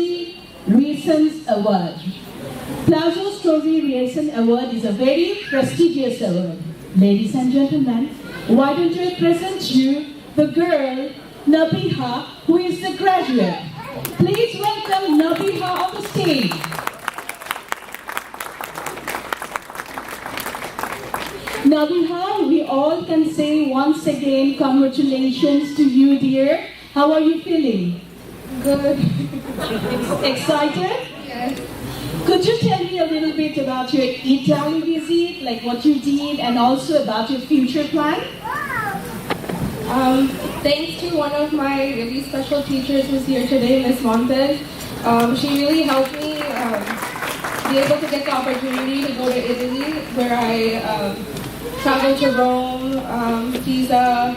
Story Reasons Award. Plazo Story Reason Award is a very prestigious award. Ladies and gentlemen, why don't I present you the girl, Nabeeha, who is the graduate. Please welcome Nabeeha on the stage. Nabeeha, we all can say once again, congratulations to you, dear. How are you feeling? Good. Excited? Yes. Could you tell me a little bit about your Italy visit, like what you did, and also about your future plan? Thanks to one of my really special teachers who's here today, Miss Montes. She really helped me be able to get the opportunity to go to Italy, where I traveled to Rome, Pisa,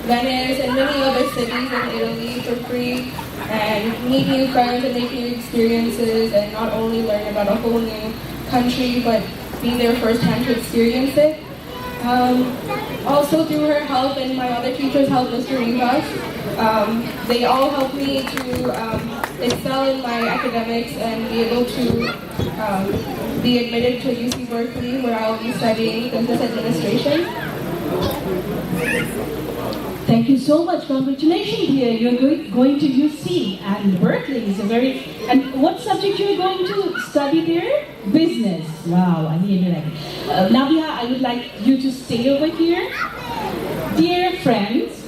Venice, and many other cities in Italy for free, and meet new friends and make new experiences, and not only learn about a whole new country, but be there firsthand to experience it. Also through her help and my other teachers' help, Mr. Rivas, they all helped me to excel in my academics and be able to be admitted to UC Berkeley, where I'll be studying business administration. Thank you so much. Congratulations, dear. You're going to UC, and Berkeley is a very... And what subject you're going to study there? Business. Wow, I really like it. Nabeeha, I would like you to stay over here. Dear friends,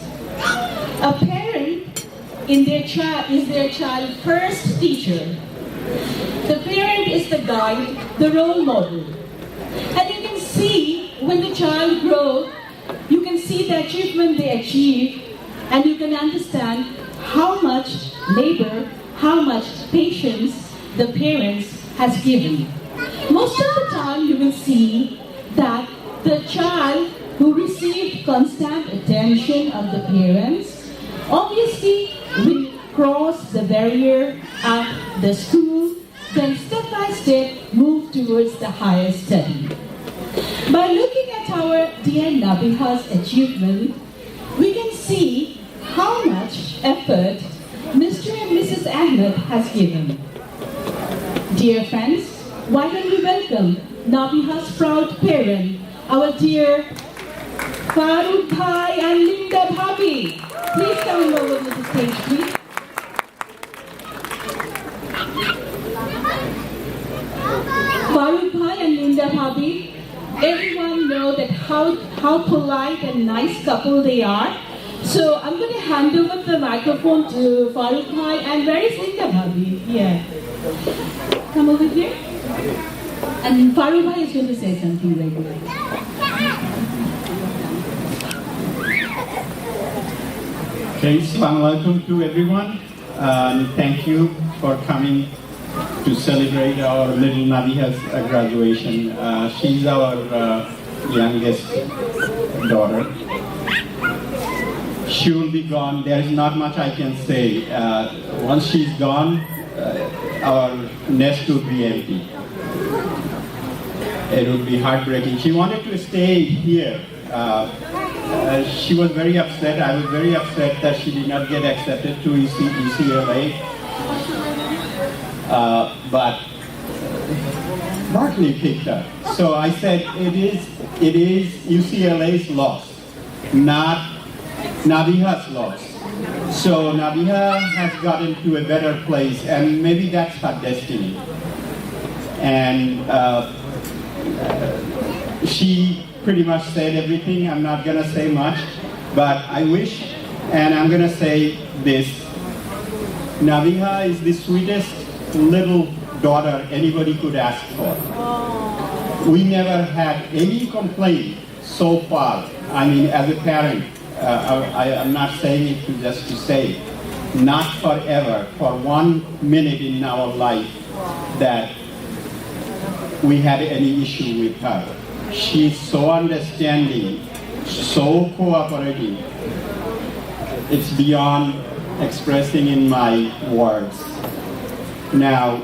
a parent is their child's first teacher. The parent is the guide, the role model. And you can see when the child grows, you can see the achievement they achieve, and you can understand how much labor, how much patience the parents has given. Most of the time you will see that the child who received constant attention of the parents obviously will cross the barrier at the school, then step by step move towards the higher study. By looking at our dear Nabeeha's achievement, we can see how much effort Mr. and Mrs. Ahmed has given. Dear friends, why don't we welcome Nabeeha's proud parent, our dear Farooq Bhai and Linda Bhabi. Please come over to the stage, please. Farooq Bhai and Linda Bhabi, everyone knows that how polite and nice couple they are. So I'm going to hand over the microphone to Farooq Bhai, and where is Linda Bhabi? Here. Come over here. And Farooq Bhai is going to say something right now. Okay, assalamu alaikum to everyone. Thank you for coming to celebrate our little Nabeeha's graduation. She's our youngest daughter. She will be gone. There is not much I can say. Once she's gone, our nest would be empty. It would be heartbreaking. She wanted to stay here. She was very upset. I was very upset that she did not get accepted to UCLA. But Berkeley picked her. So I said, it is UCLA's loss, not Nabeeha's loss. So Nabeeha has gotten to a better place, and maybe that's her destiny. And she pretty much said everything. I'm not going to say much, but I wish, and I'm going to say this, Nabeeha is the sweetest little daughter anybody could ask for. We never had any complaint so far. I mean, as a parent, I'm not saying it just to say, not forever, for 1 minute in our life that we had any issue with her. She's so understanding, so cooperative. It's beyond expressing in my words. Now,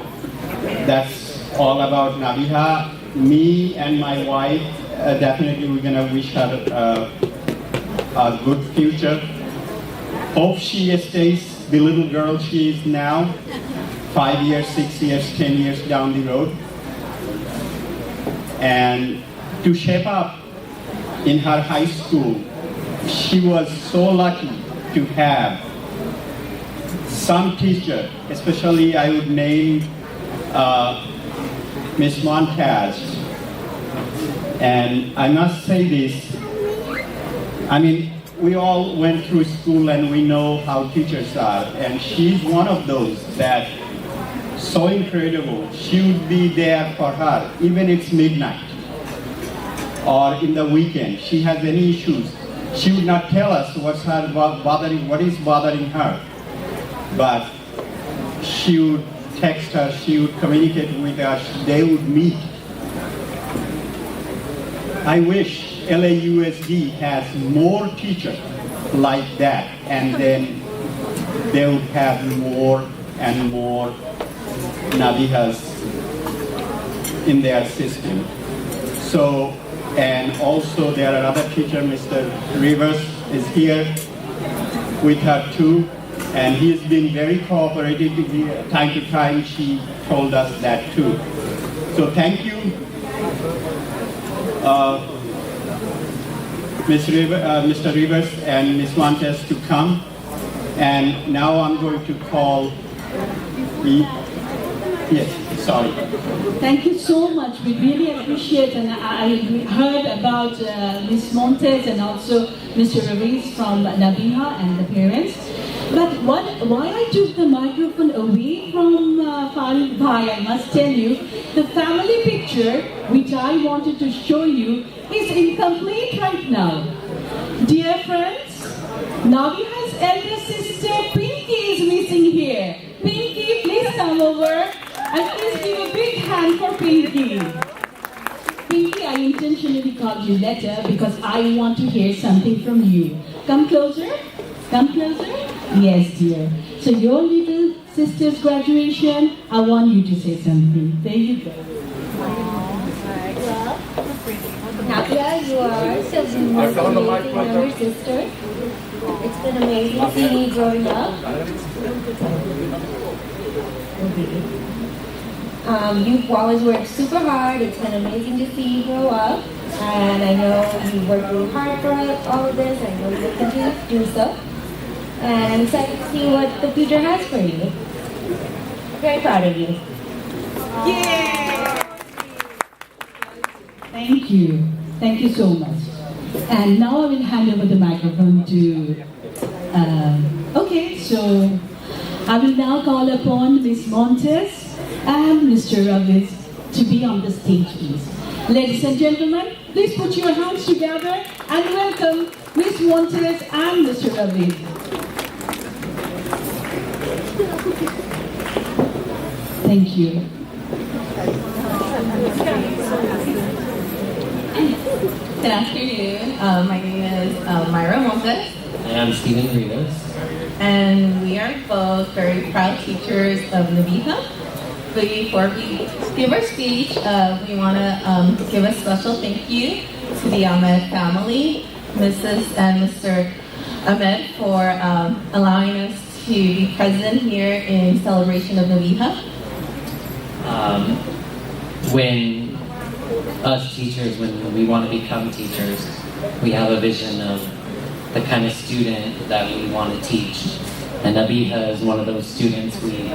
that's all about Nabeeha. Me and my wife, definitely we're gonna wish her a good future. Hope she stays the little girl she is now 5 years, 6 years, 10 years down the road. And to shape up in her high school, she was so lucky to have some teacher, especially I would name Miss Montez. And I must say this, I mean, we all went through school and we know how teachers are, and she's one of those that so incredible. She would be there for her, even if it's midnight or in the weekend. She has any issues, she would not tell us what is bothering her, but she would text us, she would communicate with us, they would meet. I wish LAUSD has more teachers like that, and then they would have more and more Nabeehas in their system. So, and also there are other teachers, Mr. Rivers is here with her too, and he's been very cooperative. Time to time she told us that too. So thank you, Mr. Rivers and Ms. Montes to come. And now I'm going to call yes, sorry. Thank you so much. We really appreciate, and I heard about Ms. Montes and also Mr. Ravis from Nabeeha and the parents. But why I took the microphone away from Farid Bhai, I must tell you, the family picture which I wanted to show you is incomplete right now. Dear friends, Nabeeha's elder sister Pinky is missing here. Pinky, please come over and please give a big hand for Pinky. Pinky, I intentionally called you letter because I want to hear something from you. Come closer. Come closer. Yes, dear. So your little sister's graduation, I want you to say something. There you go. Nabeeha, you are so amazing younger sister. It's been amazing seeing you growing up. You've always worked super hard. It's been amazing to see you grow up. And I know you worked really hard for all of this. I know you'll continue to do so. And I'm excited to see what the future has for you. Very proud of you. Yeah! Thank you. Thank you so much. And now I will hand over the microphone to... okay, so I will now call upon Ms. Montes and Mr. Ravis to be on the stage, please. Ladies and gentlemen, please put your hands together and welcome Ms. Montes and Mr. Ravis. Thank you. Good afternoon. My name is Myra Montes. And I'm Stephen Rivas. And we are both very proud teachers of Nabeeha. Before we give our speech, we want to give a special thank you to the Ahmed family, Mrs. and Mr. Ahmed, for allowing us to be present here in celebration of Nabeeha. When us teachers, when we want to become teachers, we have a vision of the kind of student that we want to teach. And Nabeeha is one of those students we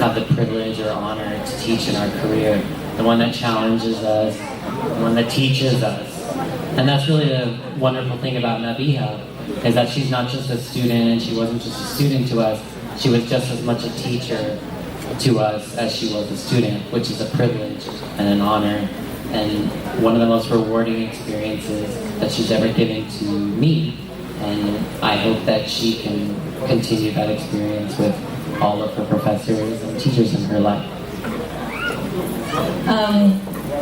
have the privilege or honor to teach in our career. The one that challenges us, the one that teaches us. And that's really the wonderful thing about Nabeeha, is that she's not just a student, and she wasn't just a student to us, she was just as much a teacher to us as she was a student, which is a privilege and an honor, and one of the most rewarding experiences that she's ever given to me. And I hope that she can continue that experience with all of her professors and teachers in her life.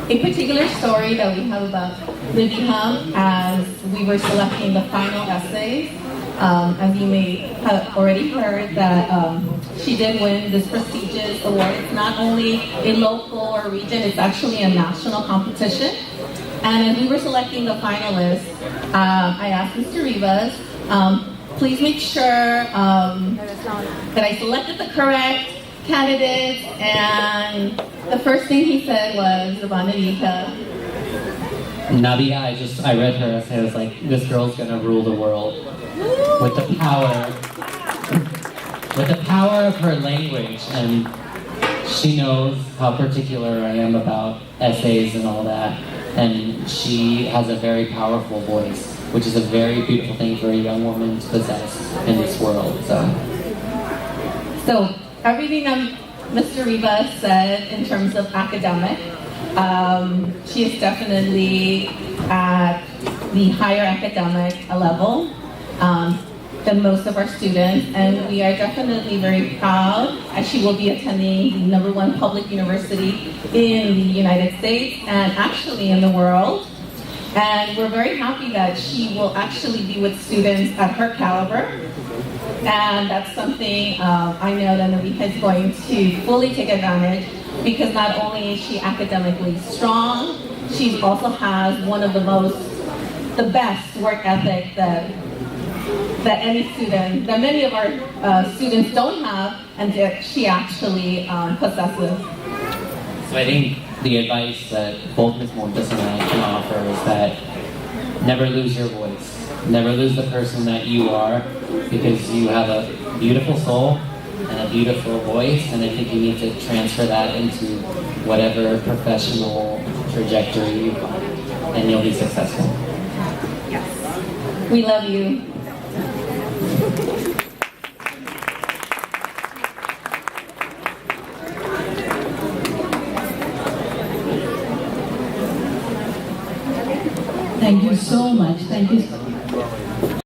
A particular story that we have about Nabeeha, as we were selecting the final essays, as you may have already heard, that she did win this prestigious award. It's not only a local or region, it's actually a national competition. And as we were selecting the finalists, I asked Mr. Rivas, please make sure that I selected the correct candidates, and the first thing he said was about Nabeeha. Nabeeha, I read her essay, I was like, this girl's gonna rule the world with the power of her language, and she knows how particular I am about essays and all that, and she has a very powerful voice, which is a very beautiful thing for a young woman to possess in this world. So everything that Mr. Rivas said in terms of academic, she is definitely at the higher academic level than most of our students, and we are definitely very proud as she will be attending the #1 public university in the United States and actually in the world. And we're very happy that she will actually be with students at her caliber. And that's something I know that Nabeeha is going to fully take advantage, because not only is she academically strong, she also has one of the best work ethic that many of our students don't have, and that she actually possesses. So I think the advice that both Ms. Montes and I can offer is that never lose your voice. Never lose the person that you are, because you have a beautiful soul and a beautiful voice, and I think you need to transfer that into whatever professional trajectory you find, and you'll be successful. Yes. We love you.